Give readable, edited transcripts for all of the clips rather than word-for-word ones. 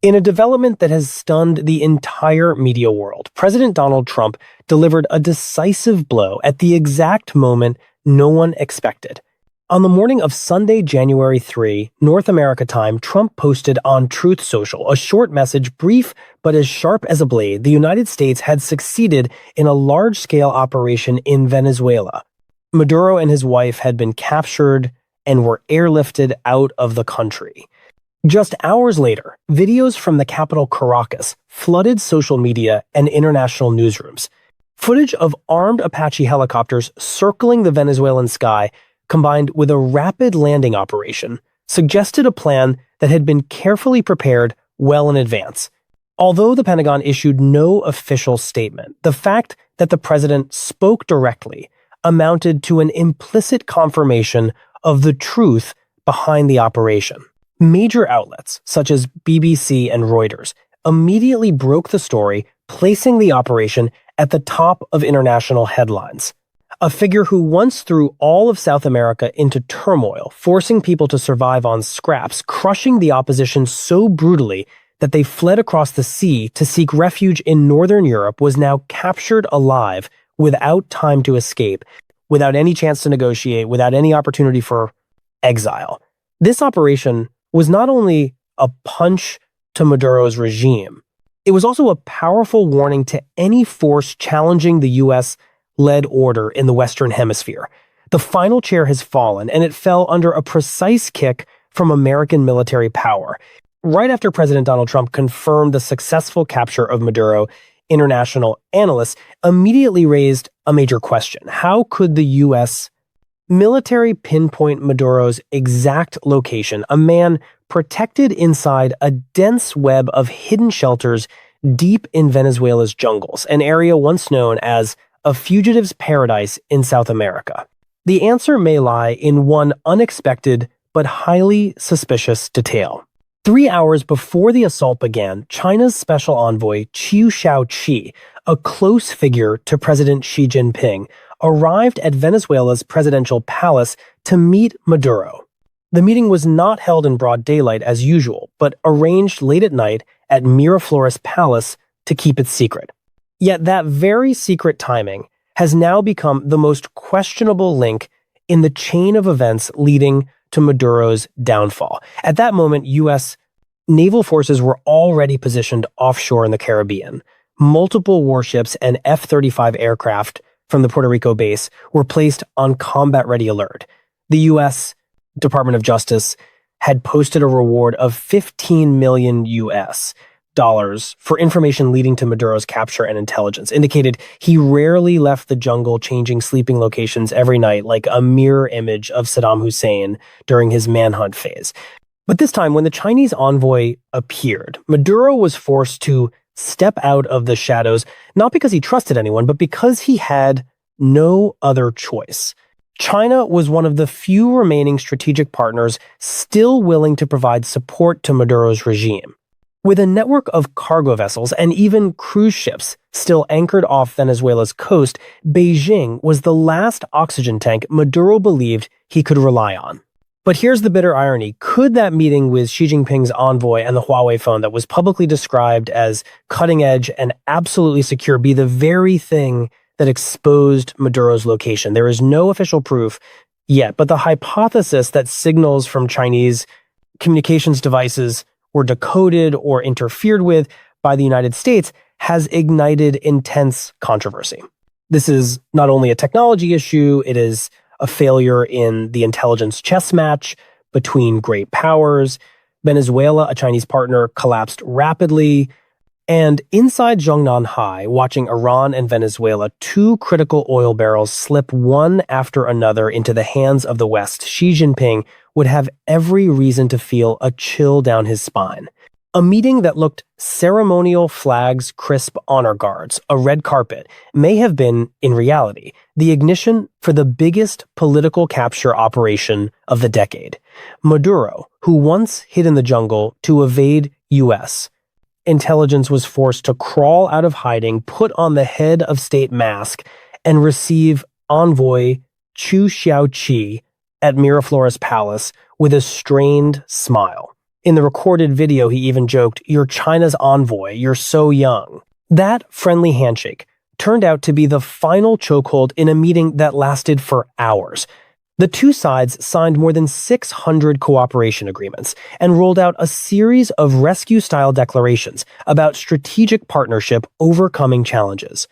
In a development that has stunned the entire media world, President Donald Trump delivered a decisive blow at the exact moment no one expected. On the morning of Sunday, January 3, North America time, Trump posted on Truth Social a short message, brief but as sharp as a blade. The United States had succeeded in a large-scale operation in Venezuela. Maduro and his wife had been captured and were airlifted out of the country. Just hours later, videos from the capital Caracas flooded social media and international newsrooms. Footage of armed Apache helicopters circling the Venezuelan sky, combined with a rapid landing operation, suggested a plan that had been carefully prepared well in advance. Although the Pentagon issued no official statement, the fact that the president spoke directly amounted to an implicit confirmation of the truth behind the operation. Major outlets, such as BBC and Reuters, immediately broke the story, placing the operation at the top of international headlines. A figure who once threw all of South America into turmoil, forcing people to survive on scraps, crushing the opposition so brutally that they fled across the sea to seek refuge in Northern Europe, was now captured alive without time to escape, without any chance to negotiate, without any opportunity for exile. This operation was not only a punch to Maduro's regime, it was also a powerful warning to any force challenging the U.S.-led order in the Western Hemisphere. The final chair has fallen, and it fell under a precise kick from American military power. Right after President Donald Trump confirmed the successful capture of Maduro, international analysts immediately raised a major question. How could the U.S. military pinpoint Maduro's exact location, a man protected inside a dense web of hidden shelters deep in Venezuela's jungles, an area once known as a fugitive's paradise in South America? The answer may lie in one unexpected but highly suspicious detail. 3 hours before the assault began, China's special envoy Chiu Shaoqi, a close figure to President Xi Jinping, arrived at Venezuela's presidential palace to meet Maduro. The meeting was not held in broad daylight as usual, but arranged late at night at Miraflores Palace to keep it secret. Yet that very secret timing has now become the most questionable link in the chain of events leading to Maduro's downfall. At that moment, U.S. naval forces were already positioned offshore in the Caribbean. Multiple warships and F-35 aircraft from the Puerto Rico base were placed on combat-ready alert. The U.S. Department of Justice had posted a reward of $15 million for information leading to Maduro's capture, and intelligence indicated he rarely left the jungle, changing sleeping locations every night like a mirror image of Saddam Hussein during his manhunt phase. But this time, when the Chinese envoy appeared, Maduro was forced to step out of the shadows, not because he trusted anyone, but because he had no other choice. China was one of the few remaining strategic partners still willing to provide support to Maduro's regime. With a network of cargo vessels and even cruise ships still anchored off Venezuela's coast, Beijing was the last oxygen tank Maduro believed he could rely on. But here's the bitter irony. Could that meeting with Xi Jinping's envoy and the Huawei phone that was publicly described as cutting edge and absolutely secure be the very thing that exposed Maduro's location? There is no official proof yet, but the hypothesis that signals from Chinese communications devices were decoded or interfered with by the United States has ignited intense controversy. This is not only a technology issue, it is a failure in the intelligence chess match between great powers. Venezuela, a Chinese partner, collapsed rapidly. And inside Zhongnanhai, watching Iran and Venezuela, two critical oil barrels slip one after another into the hands of the West, Xi Jinping would have every reason to feel a chill down his spine. A meeting that looked ceremonial, flags, crisp honor guards, a red carpet, may have been, in reality, the ignition for the biggest political capture operation of the decade. Maduro, who once hid in the jungle to evade U.S. intelligence, was forced to crawl out of hiding, put on the head of state mask, and receive envoy Chiu Shaoqi at Miraflores Palace with a strained smile. In the recorded video, he even joked, "You're China's envoy, you're so young." That friendly handshake turned out to be the final chokehold in a meeting that lasted for hours. The two sides signed more than 600 cooperation agreements and rolled out a series of rescue-style declarations about strategic partnership overcoming challenges.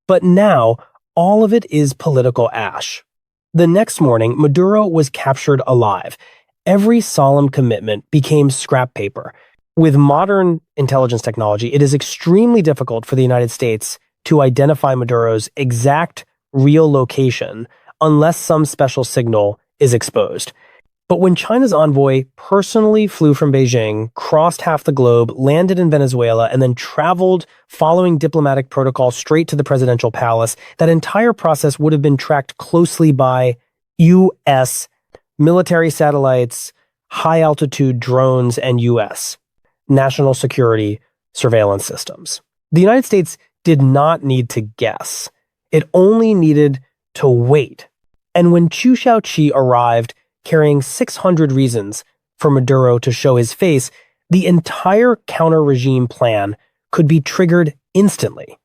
But now, all of it is political ash. The next morning, Maduro was captured alive. Every solemn commitment became scrap paper. With modern intelligence technology, it is extremely difficult for the United States to identify Maduro's exact real location unless some special signal is exposed. But when China's envoy personally flew from Beijing, crossed half the globe, landed in Venezuela, and then traveled following diplomatic protocol straight to the presidential palace, that entire process would have been tracked closely by U.S. military satellites, high-altitude drones, and U.S. national security surveillance systems. The United States did not need to guess. It only needed to wait. And when Chiu Shaoqi arrived carrying 600 reasons for Maduro to show his face, the entire counter-regime plan could be triggered instantly.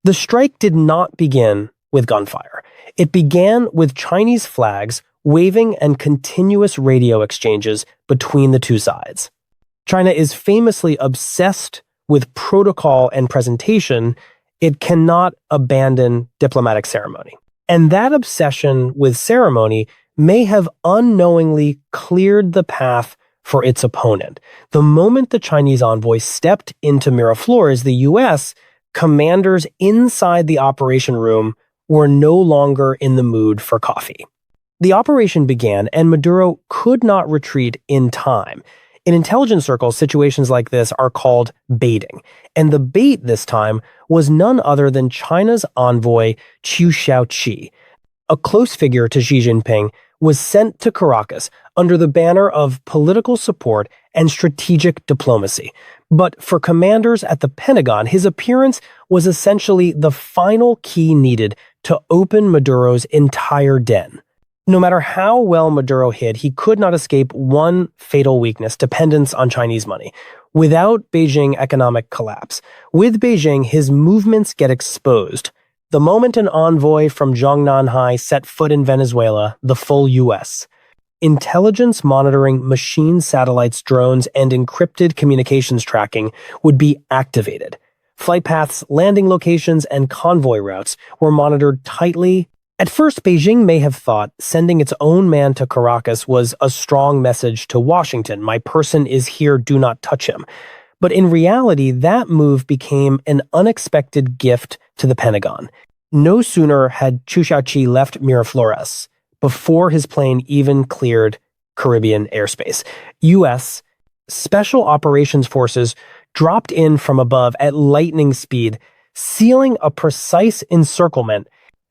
The strike did not begin with gunfire. It began with Chinese flags waving and continuous radio exchanges between the two sides. China is famously obsessed with protocol and presentation. It cannot abandon diplomatic ceremony. And that obsession with ceremony may have unknowingly cleared the path for its opponent. The moment the Chinese envoy stepped into Miraflores, the U.S. commanders inside the operation room were no longer in the mood for coffee. The operation began, and Maduro could not retreat in time. In intelligence circles, situations like this are called baiting. And the bait this time was none other than China's envoy, Chiu Shaoqi. A close figure to Xi Jinping was sent to Caracas under the banner of political support and strategic diplomacy. But for commanders at the Pentagon, his appearance was essentially the final key needed to open Maduro's entire den. No matter how well Maduro hid, he could not escape one fatal weakness: dependence on Chinese money. Without Beijing economic collapse, with Beijing, his movements get exposed. The moment an envoy from Zhongnanhai set foot in Venezuela, the full U.S. intelligence monitoring, machine satellites, drones, and encrypted communications tracking would be activated. Flight paths, landing locations, and convoy routes were monitored tightly. At first, Beijing may have thought sending its own man to Caracas was a strong message to Washington: "My person is here, do not touch him." But in reality, that move became an unexpected gift to the Pentagon. No sooner had Chiu Shaoqi left Miraflores before his plane even cleared Caribbean airspace. U.S. Special Operations Forces dropped in from above at lightning speed, sealing a precise encirclement.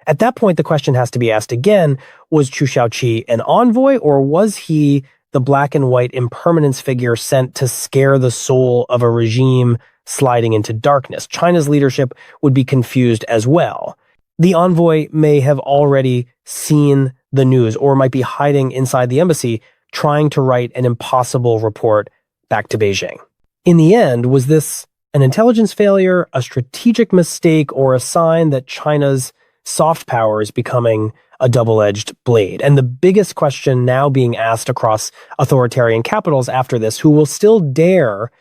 At that point, the question has to be asked again: was Chiu Shaoqi an envoy, or was he the black and white impermanence figure sent to scare the soul of a regime sliding into darkness? China's leadership would be confused as well. The envoy may have already seen the news, or might be hiding inside the embassy, trying to write an impossible report back to Beijing. In the end, was this an intelligence failure, a strategic mistake, or a sign that China's soft power is becoming a double-edged blade? And the biggest question now being asked across authoritarian capitals after this: who will still dare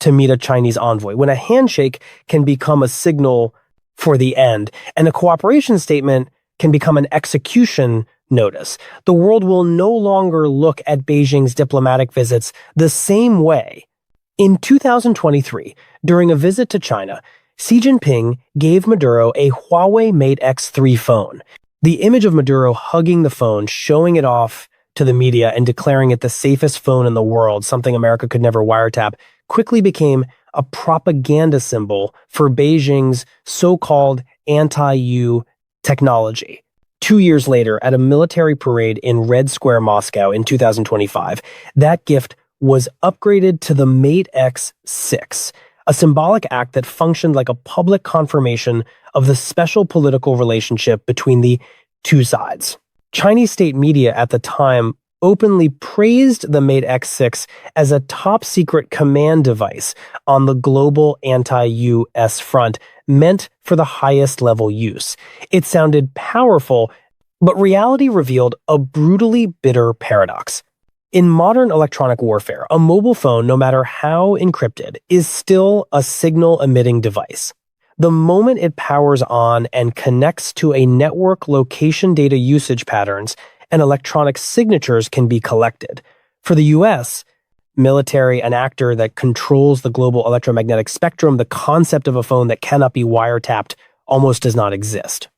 to meet a Chinese envoy when a handshake can become a signal for the end, and a cooperation statement can become an execution notice? The world will no longer look at Beijing's diplomatic visits the same way. In 2023, during a visit to China, Xi Jinping gave Maduro a Huawei Mate X3 phone. The image of Maduro hugging the phone, showing it off to the media, and declaring it the safest phone in the world, something America could never wiretap, quickly became a propaganda symbol for Beijing's so-called anti-U technology. 2 years later, at a military parade in Red Square, Moscow in 2025, that gift was upgraded to the Mate X6, a symbolic act that functioned like a public confirmation of the special political relationship between the two sides. Chinese state media at the time openly praised the Mate X6 as a top-secret command device on the global anti-US front, meant for the highest-level use. It sounded powerful, but reality revealed a brutally bitter paradox. In modern electronic warfare, a mobile phone, no matter how encrypted, is still a signal-emitting device. The moment it powers on and connects to a network, location data usage patterns and electronic signatures can be collected. For the US military, an actor that controls the global electromagnetic spectrum, the concept of a phone that cannot be wiretapped almost does not exist.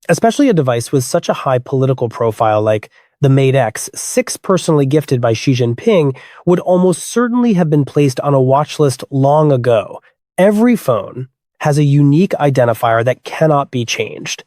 Especially a device with such a high political profile like the Mate X6, personally gifted by Xi Jinping, would almost certainly have been placed on a watch list long ago. Every phone has a unique identifier that cannot be changed.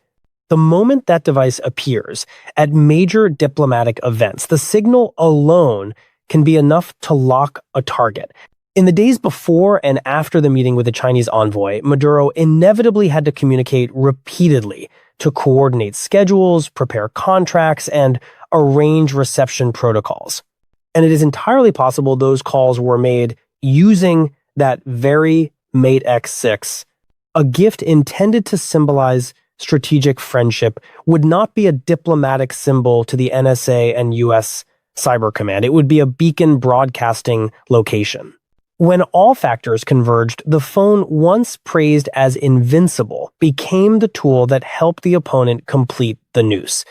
The moment that device appears at major diplomatic events, the signal alone can be enough to lock a target. In the days before and after the meeting with the Chinese envoy, Maduro inevitably had to communicate repeatedly to coordinate schedules, prepare contracts, and arrange reception protocols. And it is entirely possible those calls were made using that very Mate X6. A gift intended to symbolize strategic friendship would not be a diplomatic symbol to the NSA and US Cyber Command. It would be a beacon broadcasting location. When all factors converged, the phone, once praised as invincible, became the tool that helped the opponent complete the noose.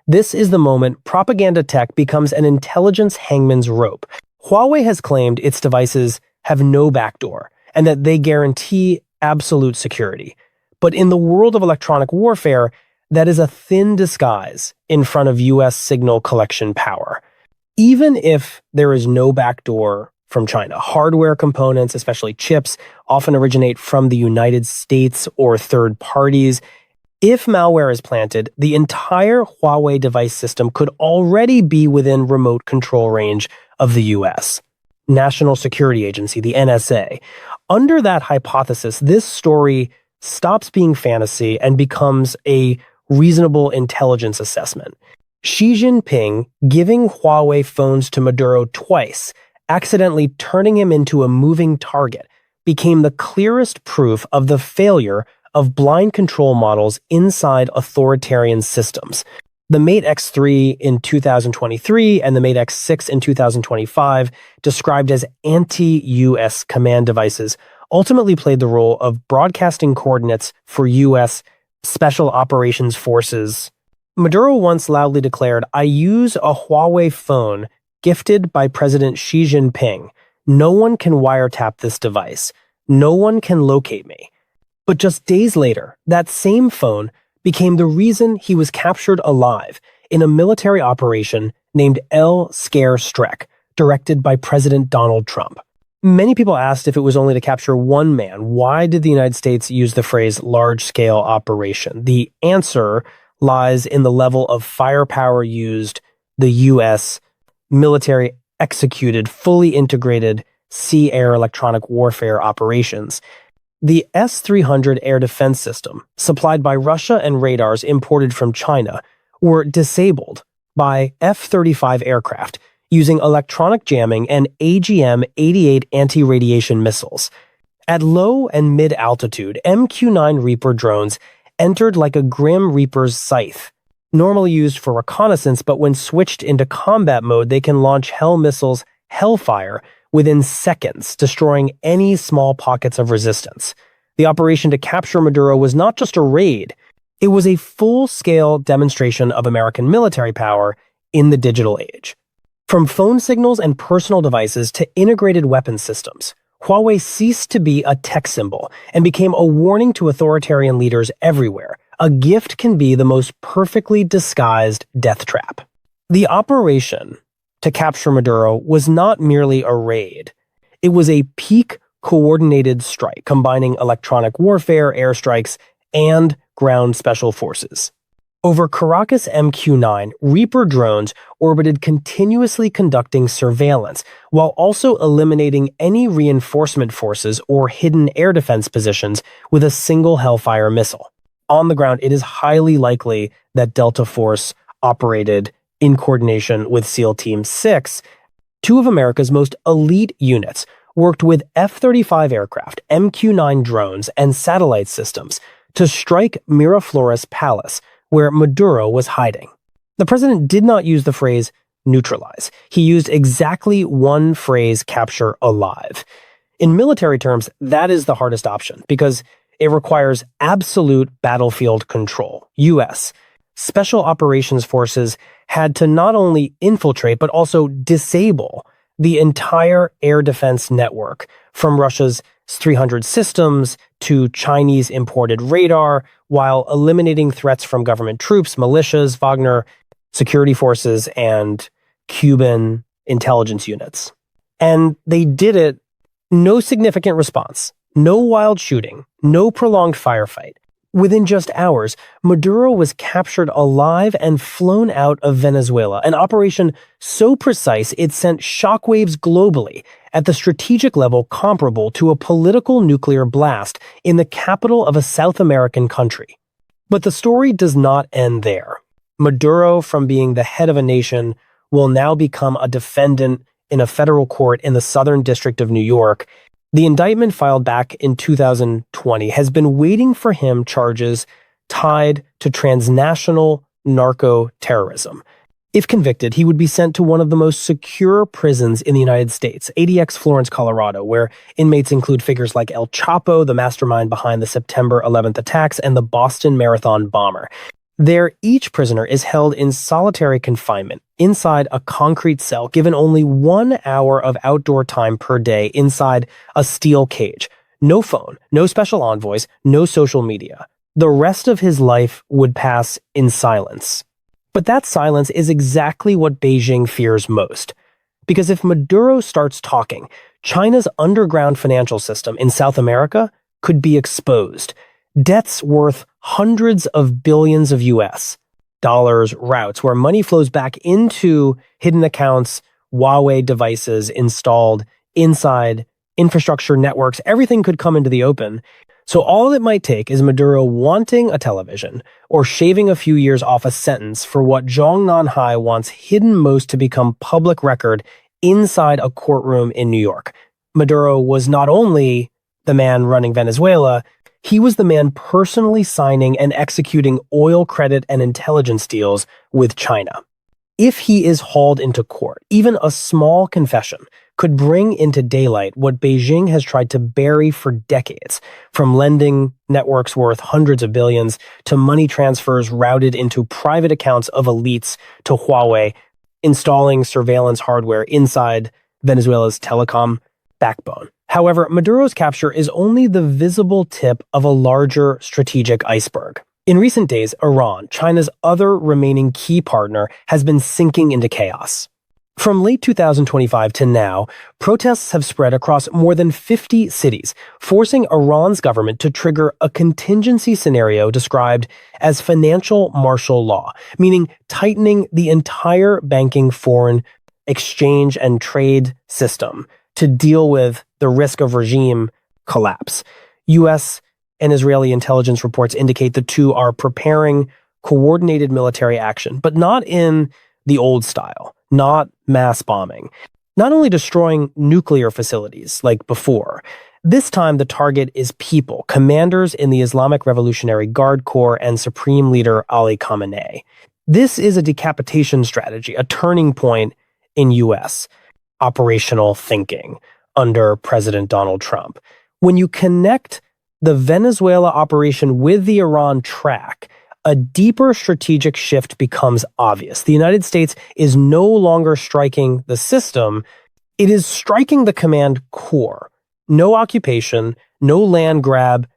This is the moment propaganda tech becomes an intelligence hangman's rope. Huawei has claimed its devices have no backdoor and that they guarantee absolute security. But in the world of electronic warfare, that is a thin disguise in front of US signal collection power. Even if there is no backdoor from China, hardware components, especially chips, often originate from the United States or third parties. If malware is planted, the entire Huawei device system could already be within remote control range of the US National Security Agency, the NSA. Under that hypothesis, this story stops being fantasy and becomes a reasonable intelligence assessment. Xi Jinping giving Huawei phones to Maduro twice, accidentally turning him into a moving target, became the clearest proof of the failure of blind control models inside authoritarian systems. The Mate X3 in 2023 and the Mate X6 in 2025, described as anti-US command devices, ultimately played the role of broadcasting coordinates for US Special Operations Forces. Maduro once loudly declared, "I use a Huawei phone gifted by President Xi Jinping. No one can wiretap this device. No one can locate me." But just days later, that same phone became the reason he was captured alive in a military operation named El Scare Strek, directed by President Donald Trump. Many people asked if it was only to capture one man. Why did the United States use the phrase large-scale operation? The answer lies in the level of firepower used. The U.S. military executed fully integrated sea-air electronic warfare operations. The S-300 air defense system, supplied by Russia, and radars imported from China, were disabled by F-35 aircraft using electronic jamming and AGM-88 anti-radiation missiles. At low and mid-altitude, MQ-9 Reaper drones entered like a Grim Reaper's scythe, normally used for reconnaissance, but when switched into combat mode, they can launch Hell missiles Hellfire within seconds, destroying any small pockets of resistance. The operation to capture Maduro was not just a raid, it was a full-scale demonstration of American military power in the digital age. From phone signals and personal devices to integrated weapons systems, Huawei ceased to be a tech symbol and became a warning to authoritarian leaders everywhere. A gift can be the most perfectly disguised death trap. The operation to capture Maduro was not merely a raid. It was a peak coordinated strike, combining electronic warfare, airstrikes, and ground special forces. Over Caracas MQ-9, Reaper drones orbited, continuously conducting surveillance, while also eliminating any reinforcement forces or hidden air defense positions with a single Hellfire missile. On the ground, it is highly likely that Delta Force operated In coordination with SEAL Team 6, two of America's most elite units worked with F-35 aircraft, MQ-9 drones, and satellite systems to strike Miraflores Palace, where Maduro was hiding. The president did not use the phrase neutralize. He used exactly one phrase, capture alive. In military terms, that is the hardest option because it requires absolute battlefield control. U.S. Special Operations Forces had to not only infiltrate but also disable the entire air defense network, from Russia's S-300 systems to Chinese imported radar, while eliminating threats from government troops, militias, Wagner security forces, and Cuban intelligence units. And they did it. No significant response, no wild shooting, no prolonged firefight. Within just hours, Maduro was captured alive and flown out of Venezuela, an operation so precise it sent shockwaves globally at the strategic level comparable to a political nuclear blast in the capital of a South American country. But the story does not end there. Maduro, from being the head of a nation, will now become a defendant in a federal court in the Southern District of New York. The indictment filed back in 2020 has been waiting for him charges tied to transnational narco-terrorism. If convicted, he would be sent to one of the most secure prisons in the United States, ADX Florence, Colorado, where inmates include figures like El Chapo, the mastermind behind the September 11th attacks, and the Boston Marathon bomber. There, each prisoner is held in solitary confinement inside a concrete cell, given only 1 hour of outdoor time per day inside a steel cage. No phone, no special envoys, no social media. The rest of his life would pass in silence. But that silence is exactly what Beijing fears most. Because if Maduro starts talking, China's underground financial system in South America could be exposed. Debts worth hundreds of billions of US dollars routes where money flows back into hidden accounts, Huawei devices installed inside infrastructure networks. Everything could come into the open. So all it might take is Maduro wanting a television or shaving a few years off a sentence for what Zhong Nanhai wants hidden most to become public record inside a courtroom in New York. Maduro was not only the man running Venezuela, he was the man personally signing and executing oil credit and intelligence deals with China. If he is hauled into court, even a small confession could bring into daylight what Beijing has tried to bury for decades, from lending networks worth hundreds of billions to money transfers routed into private accounts of elites to Huawei, installing surveillance hardware inside Venezuela's telecom backbone. However, Maduro's capture is only the visible tip of a larger strategic iceberg. In recent days, Iran, China's other remaining key partner, has been sinking into chaos. From late 2025 to now, protests have spread across more than 50 cities, forcing Iran's government to trigger a contingency scenario described as financial martial law, meaning tightening the entire banking, foreign exchange, and trade system to deal with the risk of regime collapse. U.S. and Israeli intelligence reports indicate the two are preparing coordinated military action, but not in the old style, not mass bombing, not only destroying nuclear facilities like before. This time, the target is people, commanders in the Islamic Revolutionary Guard Corps and Supreme Leader Ali Khamenei. This is a decapitation strategy, a turning point in U.S. operational thinking under President Donald Trump. When you connect the Venezuela operation with the Iran track, a deeper strategic shift becomes obvious. The United States is no longer striking the system, it is striking the command core. No occupation, no land grab,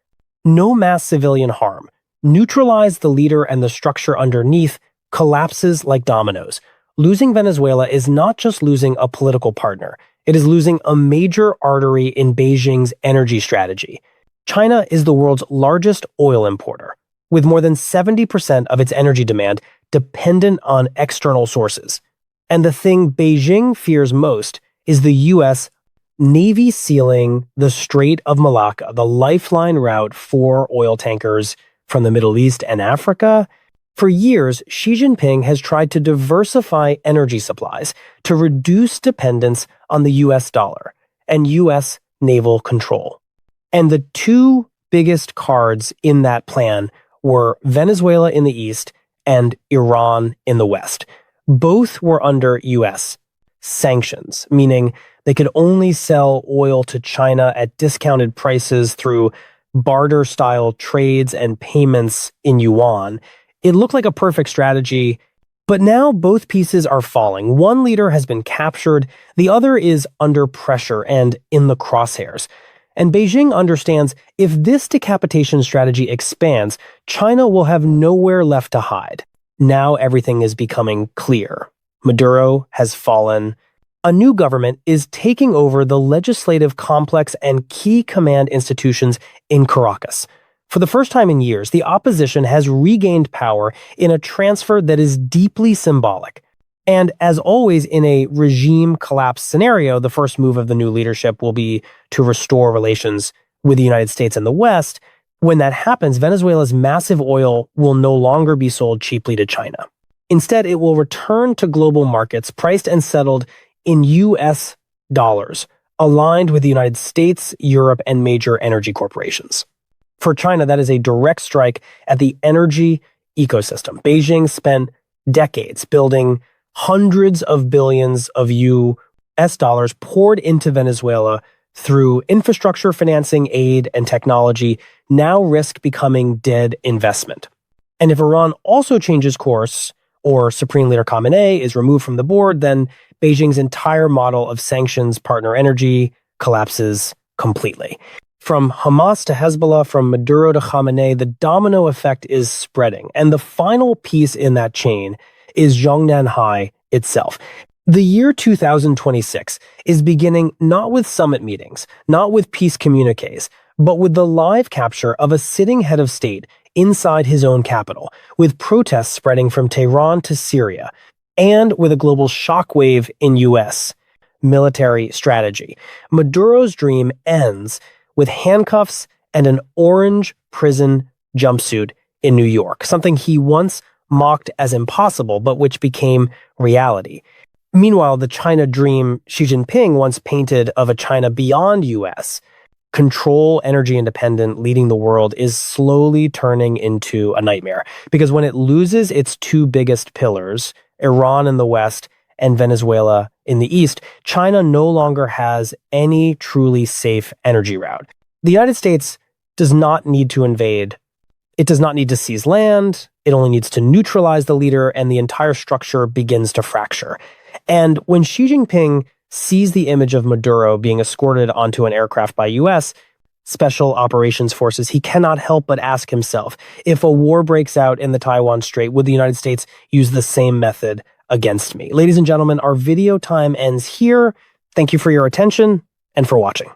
no mass civilian harm. Neutralize the leader and the structure underneath collapses like dominoes. Losing Venezuela is not just losing a political partner, it is losing a major artery in Beijing's energy strategy. China is the world's largest oil importer, with more than 70% of its energy demand dependent on external sources. And the thing Beijing fears most is the U.S. Navy sealing the Strait of Malacca, the lifeline route for oil tankers from the Middle East and Africa. For years, Xi Jinping has tried to diversify energy supplies to reduce dependence on the US dollar and US naval control. And the two biggest cards in that plan were Venezuela in the east and Iran in the west. Both were under US sanctions, meaning they could only sell oil to China at discounted prices through barter-style trades and payments in yuan. It looked like a perfect strategy, but now both pieces are falling. One leader has been captured, the other is under pressure and in the crosshairs. And Beijing understands if this decapitation strategy expands, China will have nowhere left to hide. Now everything is becoming clear. Maduro has fallen. A new government is taking over the legislative complex and key command institutions in Caracas. For the first time in years, the opposition has regained power in a transfer that is deeply symbolic. And as always in a regime collapse scenario, the first move of the new leadership will be to restore relations with the United States and the West. When that happens, Venezuela's massive oil will no longer be sold cheaply to China. Instead, it will return to global markets priced and settled in US dollars, aligned with the United States, Europe, and major energy corporations. For China, that is a direct strike at the energy ecosystem. Beijing spent decades building hundreds of billions of US dollars poured into Venezuela through infrastructure financing, aid, and technology, now risk becoming dead investment. And if Iran also changes course, or Supreme Leader Khamenei is removed from the board, then Beijing's entire model of sanctions partner energy collapses completely. From Hamas to Hezbollah, from Maduro to Khamenei, the domino effect is spreading. And the final piece in that chain is Zhongnanhai itself. The year 2026 is beginning not with summit meetings, not with peace communiques, but with the live capture of a sitting head of state inside his own capital, with protests spreading from Tehran to Syria, and with a global shockwave in US military strategy. Maduro's dream ends with handcuffs and an orange prison jumpsuit in New York, something he once mocked as impossible, but which became reality. Meanwhile, the China dream Xi Jinping once painted of a China beyond US, control, energy independent, leading the world, is slowly turning into a nightmare. Because when it loses its two biggest pillars, Iran in the West and Venezuela in the East, China no longer has any truly safe energy route. The United States does not need to invade. It does not need to seize land. It only needs to neutralize the leader, and the entire structure begins to fracture. And when Xi Jinping sees the image of Maduro being escorted onto an aircraft by US Special Operations Forces, he cannot help but ask himself, if a war breaks out in the Taiwan Strait, would the United States use the same method against me? Ladies and gentlemen, our video time ends here. Thank you for your attention and for watching.